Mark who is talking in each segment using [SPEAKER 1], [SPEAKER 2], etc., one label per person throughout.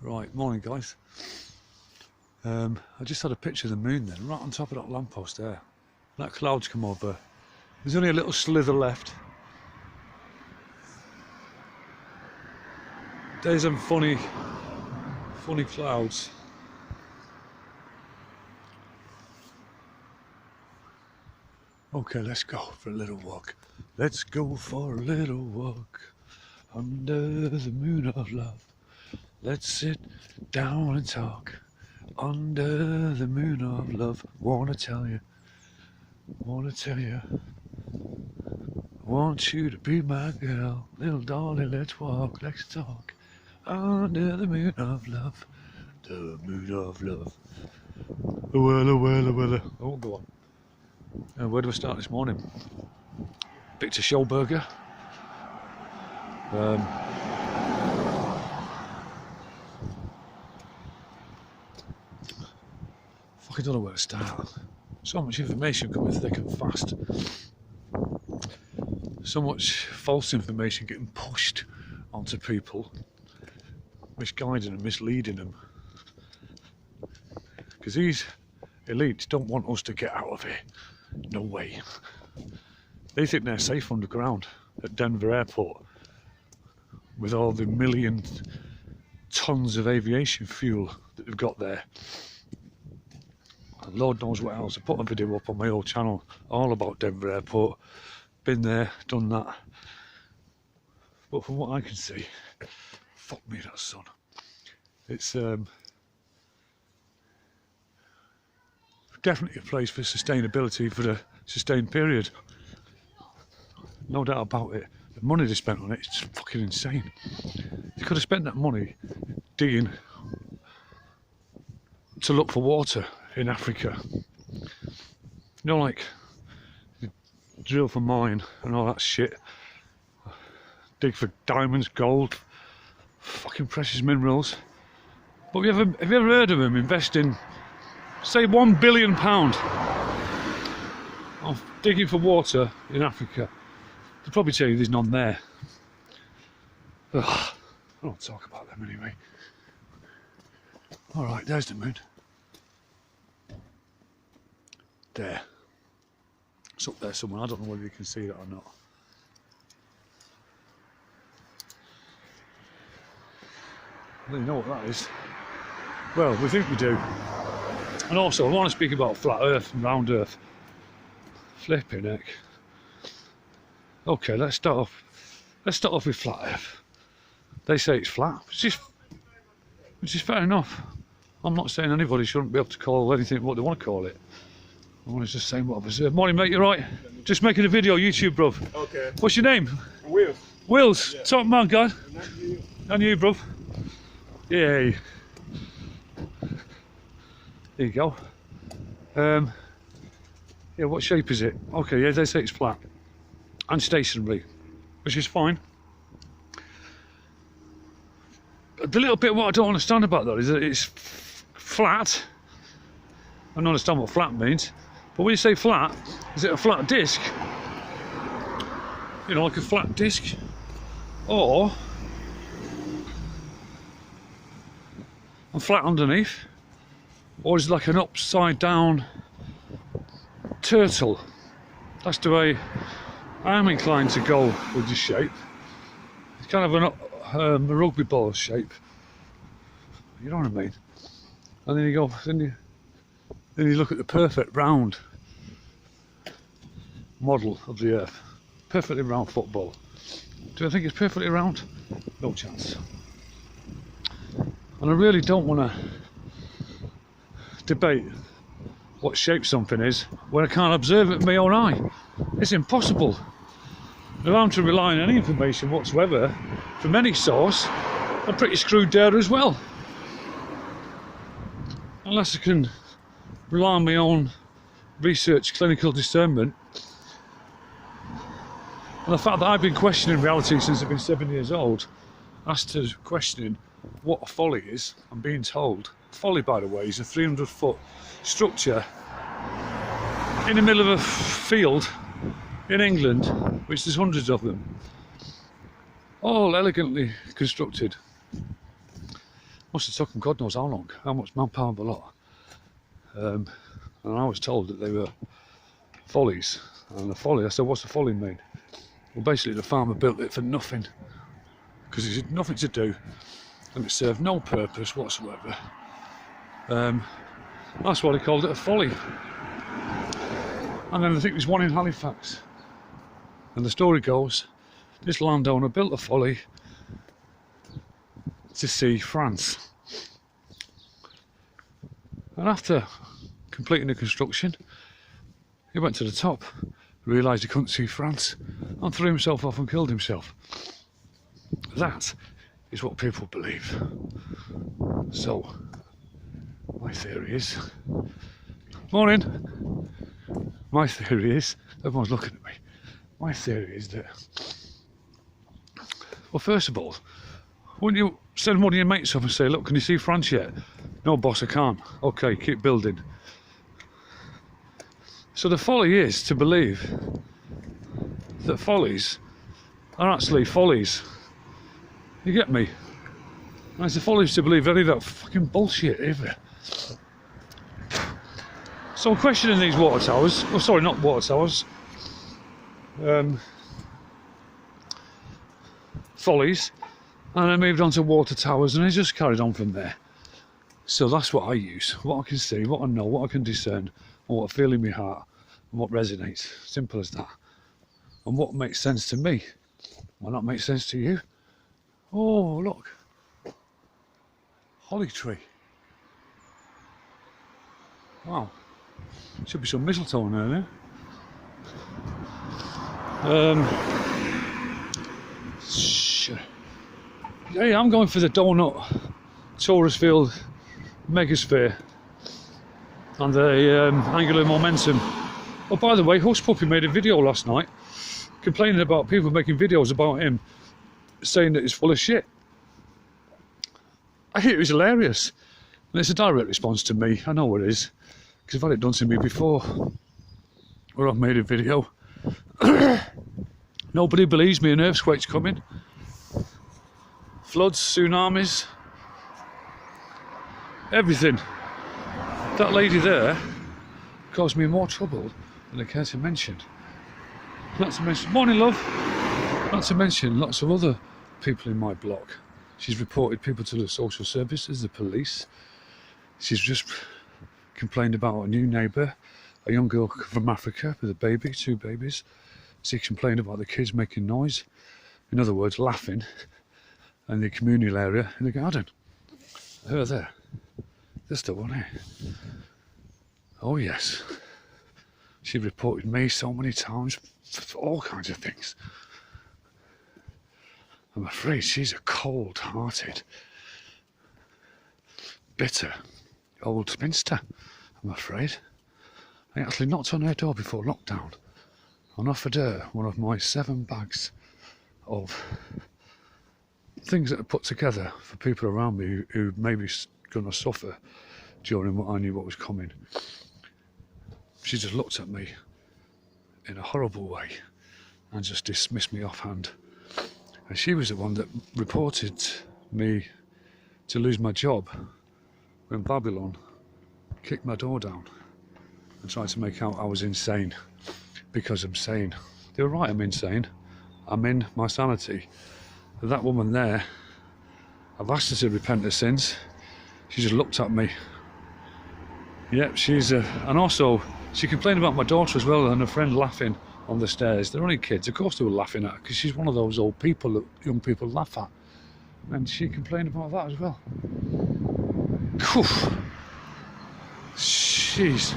[SPEAKER 1] Right, morning guys. I just had a picture of the moon then, right on top of that lamppost there. That cloud's come over. There's only a little slither left. There's some funny clouds. Okay, let's go for a little walk. Let's go for a little walk under the moon of love. Let's sit down and talk under the moon of love. Wanna tell you, want you to be my girl. Little darling, let's walk, let's talk under the moon of love. The moon of love. Well. Oh, go on. Where do I start this morning? Victor Schellberger. I don't know where to start. So much information coming thick and fast. So much false information getting pushed onto people, misguiding and misleading them. Because these elites don't want us to get out of here. No way. They think they're safe underground at Denver Airport with all the million tons of aviation fuel that they've got there. And Lord knows what else. I put a video up on my old channel all about Denver Airport. Been there, done that. But from what I can see, fuck me that sun. It's definitely a place for sustainability for a sustained period. No doubt about it. The money they spent on it is fucking insane. They could have spent that money digging to look for water in Africa. You know, like drill for mine and all that shit. Dig for diamonds, gold, fucking precious minerals. But have you ever heard of them investing, say, £1 billion of digging for water in Africa? They'll probably tell you there's none there. Ugh, I don't talk about them anyway. Alright, there's the moon. There. It's up there somewhere. I don't know whether you can see that or not. I don't know what that is. Well, we think we do. And also, I want to speak about flat earth and round earth. Flipping heck. Okay, let's start off with flat earth. They say it's flat, which is fair enough. I'm not saying anybody shouldn't be able to call anything what they want to call it. I was just saying what I've observed. Morning, mate, you right? Just making a video, YouTube, bruv. Okay. What's your name?
[SPEAKER 2] Wills.
[SPEAKER 1] Wills,
[SPEAKER 2] Yeah.
[SPEAKER 1] top man, guy. And you, bruv. Yay. There you go. Yeah, what shape is it? Okay, yeah, they say it's flat and stationary, which is fine. The little bit what I don't understand about that is that it's flat. I don't understand what flat means, but when you say flat, is it a flat disc? You know, like a flat disc, or and flat underneath, or is it like an upside down turtle? That's the way I'm inclined to go with the shape. It's kind of a rugby ball shape. You know what I mean? And then you go, then you look at the perfect round model of the earth. Perfectly round football. Do I think it's perfectly round? No chance. And I really don't want to debate what shape something is when I can't observe it with my own eye. It's impossible. If I'm to rely on any information whatsoever from any source, I'm pretty screwed there as well. Unless I can rely on my own research, clinical discernment, and the fact that I've been questioning reality since I've been 7 years old, as to questioning what a folly is, I'm being told. Folly, by the way, is a 300-foot structure in the middle of a field in England, which there's hundreds of them, all elegantly constructed. Must have taken God knows how long, how much manpower a lot. And I was told that they were follies. And the folly, I said, what's the folly mean? Well, basically the farmer built it for nothing, because it had nothing to do and it served no purpose whatsoever. That's why they called it a folly. And then I think there's one in Halifax, and the story goes, this landowner built a folly to see France, and after completing the construction he went to the top, realised he couldn't see France, and threw himself off and killed himself. That is what people believe. So my theory is, morning, my theory is, everyone's looking at me, my theory is that, well, first of all, wouldn't you send one of your mates up and say, look, can you see France yet? No boss, I can't. Okay, keep building. So the folly is to believe that follies are actually follies. You get me? And it's the folly to believe any of that fucking bullshit either. So I'm questioning these water towers. Oh, sorry, not water towers. Follies. And I moved on to water towers, and I just carried on from there. So that's what I use, what I can see, what I know, what I can discern, and what I feel in my heart, and what resonates. Simple as that. And what makes sense to me might not make sense to you. Oh, look. Holly tree. Wow. Should be some mistletoe in there now. Sure. Yeah, I'm going for the Donut Taurus Field Megasphere and the Angular Momentum. Oh, by the way, Hush Puppy made a video last night complaining about people making videos about him, saying that he's full of shit. I think it was hilarious, and it's a direct response to me. I know it is, because I've had it done to me before, where I've made a video. Nobody believes me, an earthquake's coming. Floods, tsunamis, everything. That lady there caused me more trouble than I care to mention. Not to mention, morning love, not to mention lots of other people in my block. She's reported people to the social services, the police. She's just complained about a new neighbour, a young girl from Africa with a baby, 2 babies. She complained about the kids making noise, in other words, laughing, in the communal area in the garden. Her there. This the one here. Oh yes. She reported me so many times for all kinds of things. I'm afraid she's a cold-hearted, bitter old spinster, I'm afraid. I actually knocked on her door before lockdown and offered her one of my 7 bags of things that are put together for people around me who may be going to suffer during what I knew what was coming. She just looked at me in a horrible way and just dismissed me offhand. And she was the one that reported me to lose my job when Babylon kicked my door down and tried to make out I was insane because I'm sane. They were right, I'm insane. I'm in my sanity. And that woman there, I've asked her to repent her sins. She just looked at me. Yep, she's and also she complained about my daughter as well and her friend laughing on the stairs. They're only kids, of course they were laughing at her because she's one of those old people that young people laugh at. And she complained about that as well. Oof. Jeez.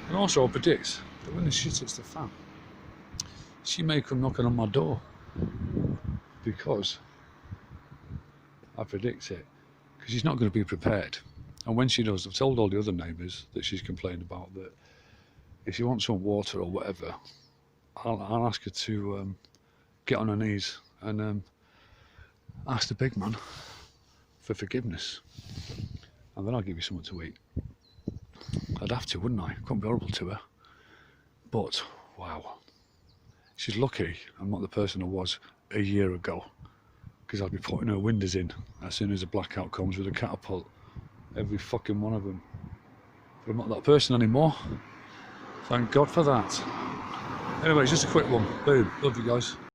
[SPEAKER 1] And also I predict that when the shit hits the fan, she may come knocking on my door because I predict it, because she's not going to be prepared. And when she does, I've told all the other neighbours that she's complained about that if she wants some water or whatever, I'll ask her to get on her knees and ask the big man for forgiveness, and then I'll give you something to eat. I'd have to, wouldn't I? Couldn't be horrible to her. But wow, she's lucky I'm not the person I was a year ago, because I'd be putting her windows in as soon as a blackout comes with a catapult. Every fucking one of them. But I'm not that person anymore. Thank God for that. Anyway, just a quick one. Boom. Love you guys.